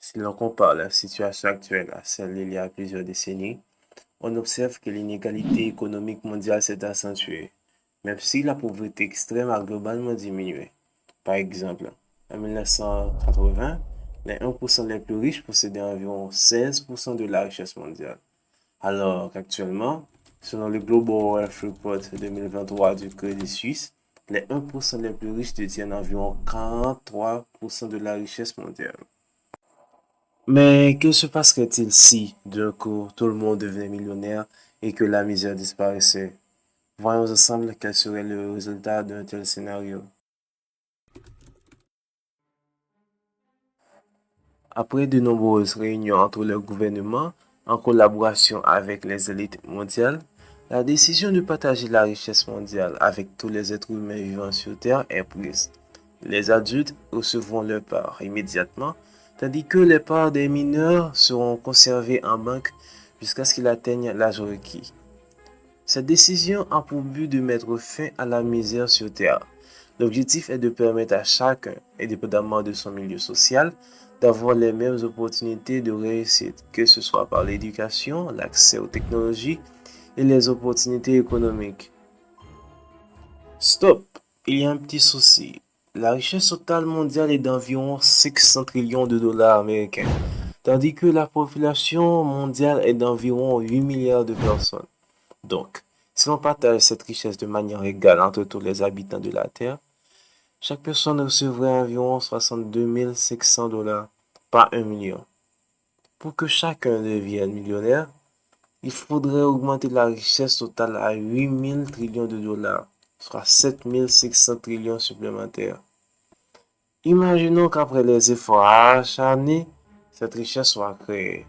Si l'on compare la situation actuelle à celle d'il y a plusieurs décennies, on observe que l'inégalité économique mondiale s'est accentuée, même si la pauvreté extrême a globalement diminué. Par exemple, en 1980, les 1% les plus riches possédaient environ 16% de la richesse mondiale, alors qu'actuellement, selon le Global Wealth Report 2023 du Crédit Suisse, les 1% les plus riches détiennent environ 43% de la richesse mondiale. Mais que se passerait-il si, d'un coup, tout le monde devenait millionnaire et que la misère disparaissait? Voyons ensemble quel serait le résultat d'un tel scénario. Après de nombreuses réunions entre le gouvernement, en collaboration avec les élites mondiales, la décision de partager la richesse mondiale avec tous les êtres humains vivant sur Terre est prise. Les adultes recevront leur part immédiatement, tandis que les parts des mineurs seront conservées en banque jusqu'à ce qu'ils atteignent l'âge requis. Cette décision a pour but de mettre fin à la misère sur Terre. L'objectif est de permettre à chacun, indépendamment de son milieu social, d'avoir les mêmes opportunités de réussite, que ce soit par l'éducation, l'accès aux technologies et les opportunités économiques. Stop! Il y a un petit souci. La richesse totale mondiale est d'environ 500 trillions de dollars américains, tandis que la population mondiale est d'environ 8 milliards de personnes. Donc, si l'on partage cette richesse de manière égale entre tous les habitants de la Terre, chaque personne recevrait environ 62 500 dollars, pas 1 million. Pour que chacun devienne millionnaire, il faudrait augmenter la richesse totale à 8 000 trillions de dollars, soit 7 500 trillions supplémentaires. Imaginons qu'après les efforts acharnés, cette richesse soit créée.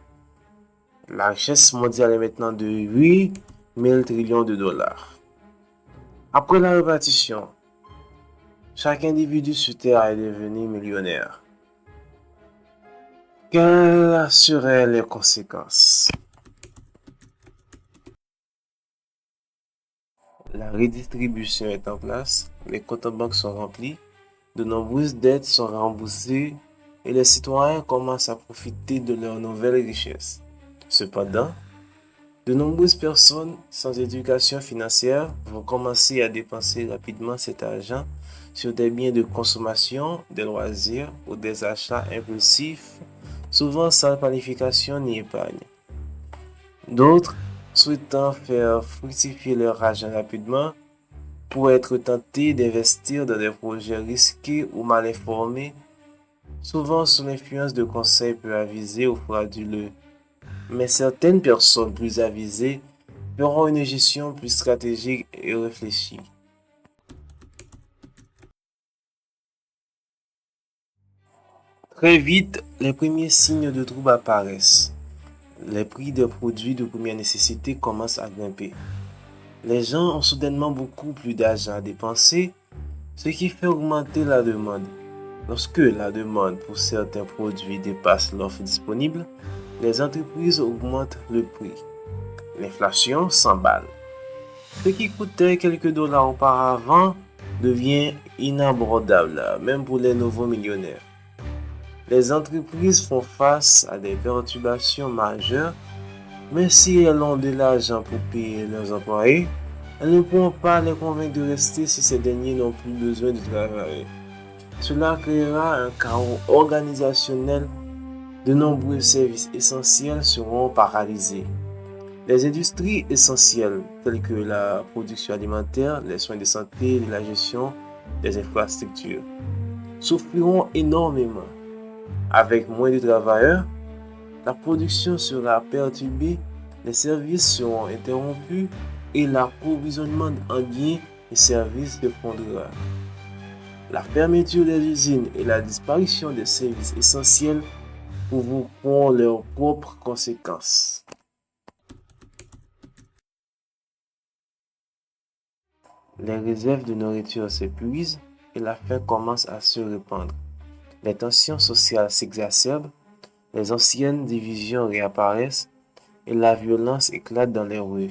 La richesse mondiale est maintenant de 8 000 trillions de dollars. Après la répartition, chaque individu sur Terre est devenu millionnaire. Quelles seraient les conséquences? La redistribution est en place, les comptes en banque sont remplis, de nombreuses dettes sont remboursées et les citoyens commencent à profiter de leurs nouvelles richesses. Cependant, de nombreuses personnes sans éducation financière vont commencer à dépenser rapidement cet argent sur des biens de consommation, des loisirs ou des achats impulsifs, souvent sans planification ni épargne. D'autres, souhaitant faire fructifier leur argent rapidement, pourraient être tentés d'investir dans des projets risqués ou mal informés, souvent sous l'influence de conseils peu avisés ou frauduleux. Mais certaines personnes plus avisées feront une gestion plus stratégique et réfléchie. Très vite, les premiers signes de trouble apparaissent. Les prix des produits de première nécessité commencent à grimper. Les gens ont soudainement beaucoup plus d'argent à dépenser, ce qui fait augmenter la demande. Lorsque la demande pour certains produits dépasse l'offre disponible, les entreprises augmentent le prix. L'inflation s'emballe. Ce qui coûtait quelques dollars auparavant devient inabordable, même pour les nouveaux millionnaires. Les entreprises font face à des perturbations majeures, mais si elles ont de l'argent pour payer leurs employés, elles ne pourront pas les convaincre de rester si ces derniers n'ont plus besoin de travailler. Cela créera un chaos organisationnel. De nombreux services essentiels seront paralysés. Les industries essentielles telles que la production alimentaire, les soins de santé et la gestion des infrastructures souffriront énormément. Avec moins de travailleurs, la production sera perturbée, les services seront interrompus et l'approvisionnement en biens et services dépendra. La fermeture des usines et la disparition des services essentiels provoqueront leurs propres conséquences. Les réserves de nourriture s'épuisent et la faim commence à se répandre. Les tensions sociales s'exacerbent, les anciennes divisions réapparaissent et la violence éclate dans les rues.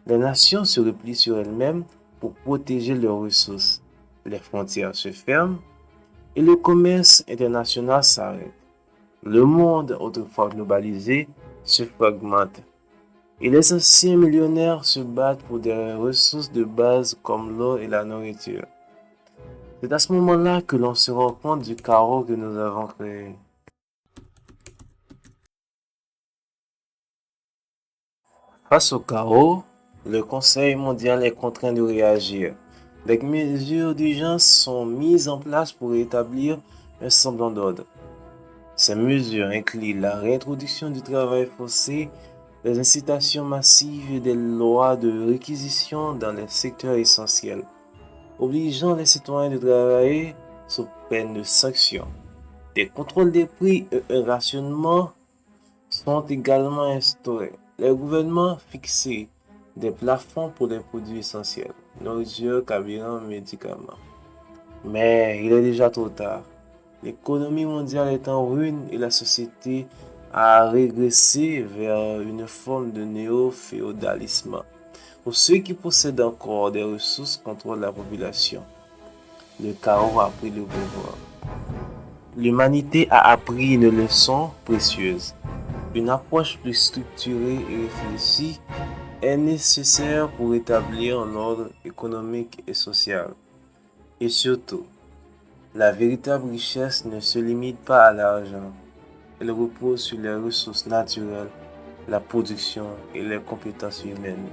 Les nations se replient sur elles-mêmes pour protéger leurs ressources. Les frontières se ferment et le commerce international s'arrête. Le monde, autrefois globalisé, se fragmente. Et les anciens millionnaires se battent pour des ressources de base comme l'eau et la nourriture. C'est à ce moment-là que l'on se rend compte du chaos que nous avons créé. Face au chaos, le Conseil mondial est contraint de réagir. Des mesures d'urgence sont mises en place pour établir un semblant d'ordre. Ces mesures incluent la réintroduction du travail forcé, les incitations massives et des lois de réquisition dans les secteurs essentiels, obligeant les citoyens de travailler sous peine de sanctions. Des contrôles des prix et un rationnement sont également instaurés. Les gouvernements fixent des plafonds pour les produits essentiels, nourriture, carburant, médicaments. Mais il est déjà trop tard. L'économie mondiale est en ruine et la société a régressé vers une forme de néo-féodalisme, où ceux qui possèdent encore des ressources contrôlent la population. Le chaos a pris le pouvoir. L'humanité a appris une leçon précieuse. Une approche plus structurée et réfléchie est nécessaire pour établir l'ordre économique et social. Et surtout, la véritable richesse ne se limite pas à l'argent. Elle repose sur les ressources naturelles, la production et les compétences humaines.